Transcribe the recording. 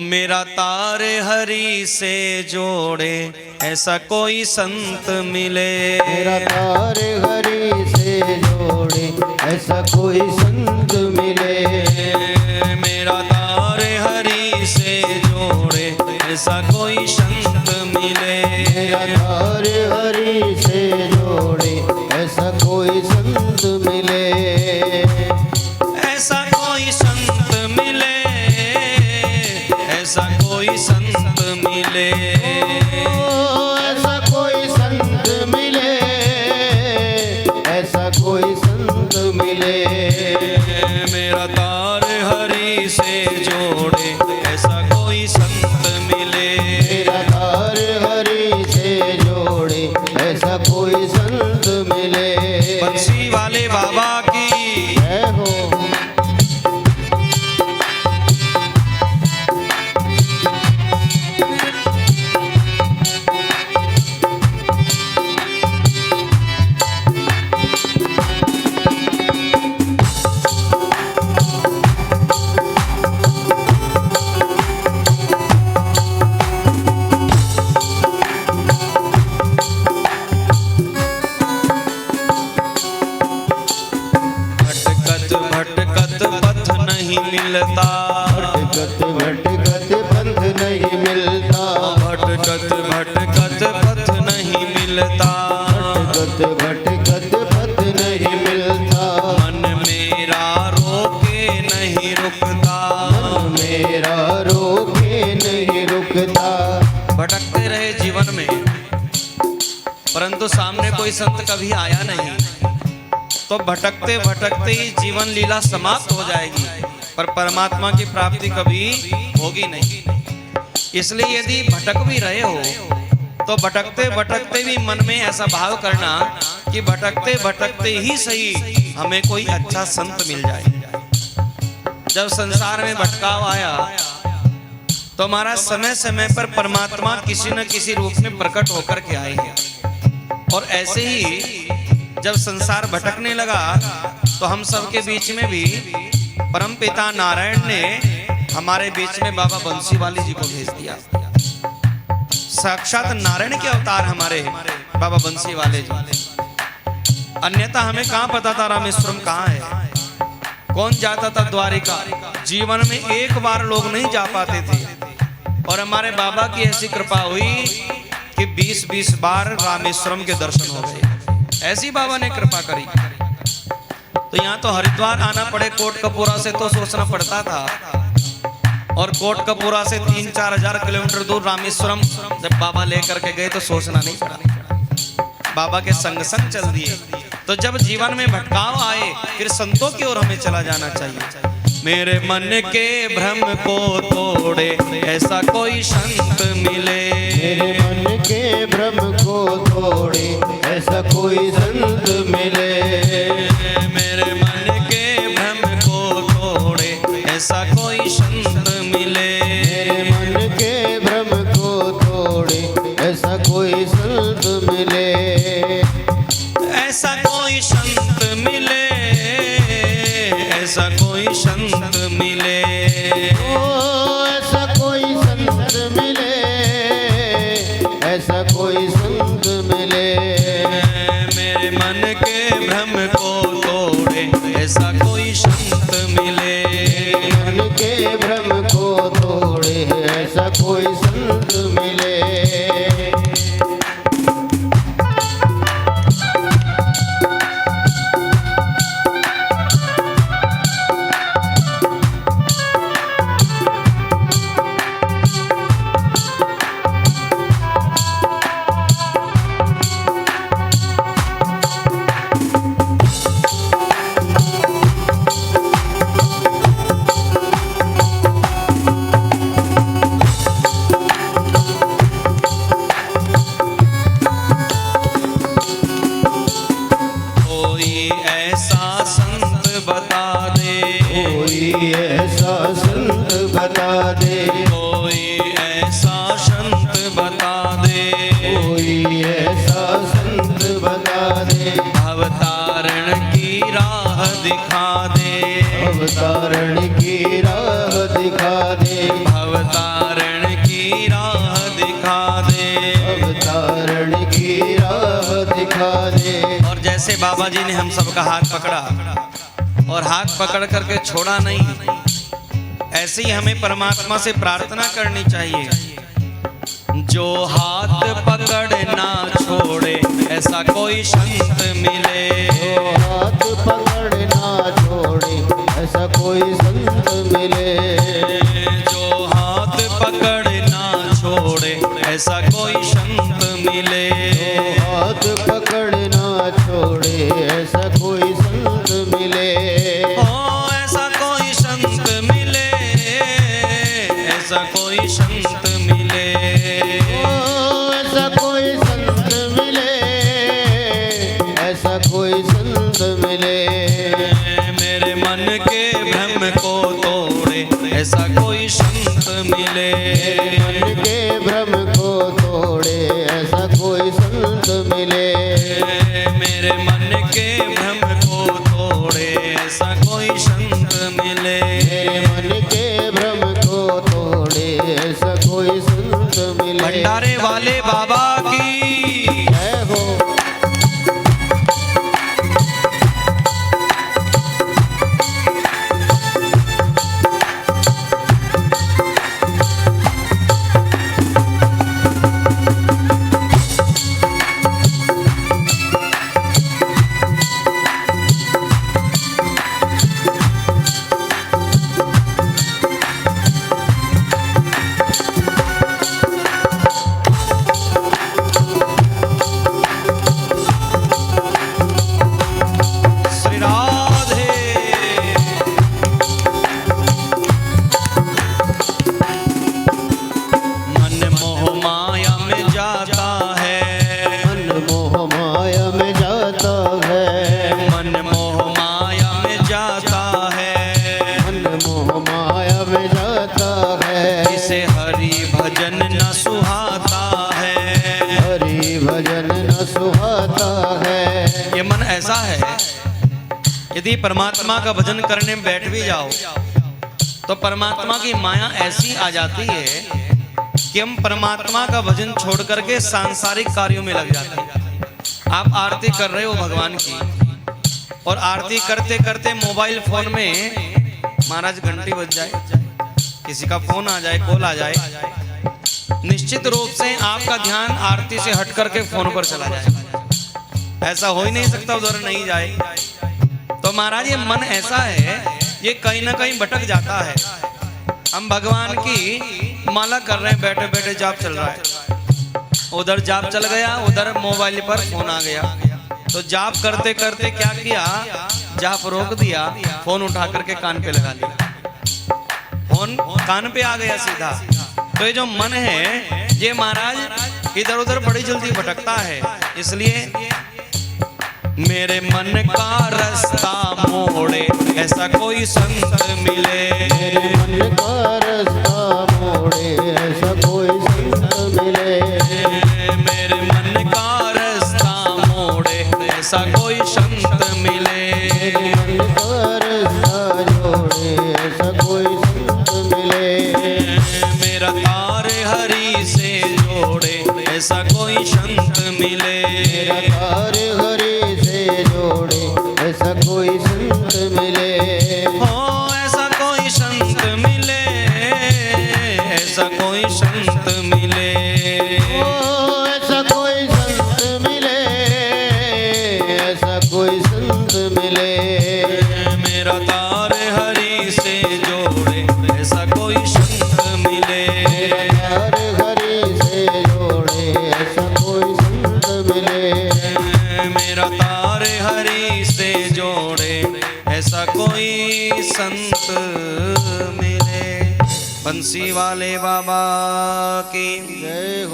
मेरा तार हरि से जोड़े ऐसा कोई संत मिले। मेरा तार हरि से जोड़े ऐसा कोई संत मिले। मेरा तार हरि से जोड़े ऐसा कोई संत मिले। मेरा तार हरि से जोड़े ऐसा कोई संत मिले। ऐसा कोई संत मिले, ऐसा कोई संत मिले। ऐसा कोई संत मिले, ऐसा कोई संत मिले। मेरा तार हरि से जोड़े ऐसा कोई संत मिले। मेरा तार हरि से जोड़े ऐसा कोई संत मिले। बंसी वाले बाबा की जय हो। मिलता, भटकत भटकत पंथ नहीं मिलता। भटकत भटकत पथ नहीं मिलता। भटकत भटकत पथ नहीं मिलता। मन मेरा रोके नहीं रुकता। मन मेरा रोके नहीं रुकता। भटकते रहे जीवन में, परंतु सामने कोई संत कभी आया नहीं, तो भटकते भटकते ही जीवन लीला समाप्त हो जाएगी, पर परमात्मा की प्राप्ति कभी होगी नहीं। इसलिए यदि भटक भी रहे हो तो भटकते भटकते भी मन में ऐसा भाव करना कि भटकते भटकते ही सही हमें कोई अच्छा संत मिल जाए। जब संसार में भटकाव आया तो हमारा समय समय पर परमात्मा किसी न किसी रूप में प्रकट होकर के आए हैं। और ऐसे ही जब संसार भटकने लगा तो हम सबके बीच में भी परमपिता नारायण ने हमारे बीच में बाबा बंसीवाली जी को भेज दिया। साक्षात नारायण के अवतार हमारे बाबा बंसीवाले जी। अन्यथा हमें कहां पता था रामेश्वरम कहां है, कौन जाता था द्वारिका। जीवन में एक बार लोग नहीं जा पाते थे, और हमारे बाबा की ऐसी कृपा हुई कि 20-20 बार रामेश्वरम के दर्शन हो गए। ऐसी बाबा ने कृपा करी। तो यहाँ तो हरिद्वार आना पड़े कोटकपूरा से तो सोचना पड़ता था, और कोटकपूरा से 3-4 हजार किलोमीटर दूर रामेश्वरम जब बाबा लेकर के गए तो सोचना नहीं पड़ा, बाबा के संग संग चल दिए। तो जब जीवन में भटकाव आए फिर संतों की ओर हमें चला जाना चाहिए। मेरे मन के भ्रम को तोड़े ऐसा कोई संत मिले। मेरे मन के भ्रम को तोड़े ऐसा कोई संत मिले। मेरे मन के भ्रम को तोड़े ऐसा कोई संत मिले। मेरे मन के भ्रम को तोड़े ऐसा कोई संत मिले। ऐसा कोई संत मिले, ऐसा कोई संत मिले। ओ ऐसा कोई संत मिले, ऐसा कोई संत मिले। मेरे मन के भ्रम को तोड़े ऐसा कोई संत मिले। मन के भ्रम को तोड़े ऐसा कोई संत मिले। बाबा जी ने हम सबका हाथ पकड़ा और हाथ पकड़ करके छोड़ा नहीं, ऐसे ही हमें परमात्मा से प्रार्थना करनी चाहिए। जो हाथ पकड़ ना छोड़े ऐसा कोई संत मिले, जो हाथ पकड़ ना छोड़े ऐसा कोई संत मिले, जो हाथ पकड़ ना छोड़े ऐसा कोई संत मिले, जो हाथ पकड़ ना छोड़े ऐसा कोई संत मिले, ओ ऐसा कोई संत मिले, ऐसा कोई संत मिले, ओ ऐसा कोई संत मिले, ऐसा कोई संत मिले, मेरे मन के भ्रम को तोड़े ऐसा कोई संत मिले, मन के भ्रम को तोड़े ऐसा कोई संत मिले, मेरे मन के भ्रम को तोड़े ऐसा कोई संत मिले, मेरे मन के भ्रम को तोड़े ऐसा कोई संत मिले। भंडारे वाले बाबा की जय हो। श्री राधे। मन मोह माया में जाता है, मन मोह माया में जाता है, मन मोह माया में जाता है, मन मोह माया में जाता है, इसे हरि भजन न सुहाता है, हरि भजन न सुहाता है। ये मन ऐसा है, यदि परमात्मा का भजन करने में बैठ भी जाओ तो परमात्मा की माया ऐसी आ जाती है कि हम परमात्मा का भजन छोड़ करके सांसारिक कार्यों में लग जाते हैं। आप आरती कर रहे हो भगवान की और आरती करते करते मोबाइल फोन में महाराज घंटी बज जाए, किसी का फोन आ जाए, कॉल आ जाए, निश्चित रूप से आपका ध्यान आरती से हट करके फोन पर चला जाए। ऐसा हो ही नहीं सकता उधर नहीं जाए। तो महाराज ये मन ऐसा है, ये कहीं ना कहीं भटक जाता है। हम भगवान की माला कर रहे हैं, बैठे बैठे जाप चल रहा है, उधर जाप चल गया, उधर मोबाइल पर फोन आ गया, तो जाप करते करते क्या किया, जाप रोक दिया, फोन उठा करके कान पे लगा लिया, फोन कान पे आ गया सीधा। तो ये जो मन है ये महाराज इधर उधर बड़ी जल्दी भटकता है। इसलिए मेरे मन का रास्ता मोड़े ऐसा कोई संत मिले, मेरे मन का रास्ता मोड़े ऐसा कोई संत मिले, मेरे मन का रास्ता मोड़े ऐसा कोई संत मिले, मेरे मन का रास्ता जोड़े ऐसा कोई संत मिले, मेरा तार हरि से जोड़े ऐसा कोई संत मिले, मेरा तार हरि से जोड़े ऐसा कोई संत मिले, हो ऐसा कोई संत मिले, ऐसा कोई संत मिले, ओ ऐसा कोई संत मिले, ऐसा कोई संत मिले, मेरा तार हरि से जोड़े ऐसा कोई संत मिले, तार हरि से जोड़े ऐसा कोई संत मिले, मेरा तार हरि से जोड़े ऐसा कोई संत मिले। बंसी वाले बाबा की जय हो।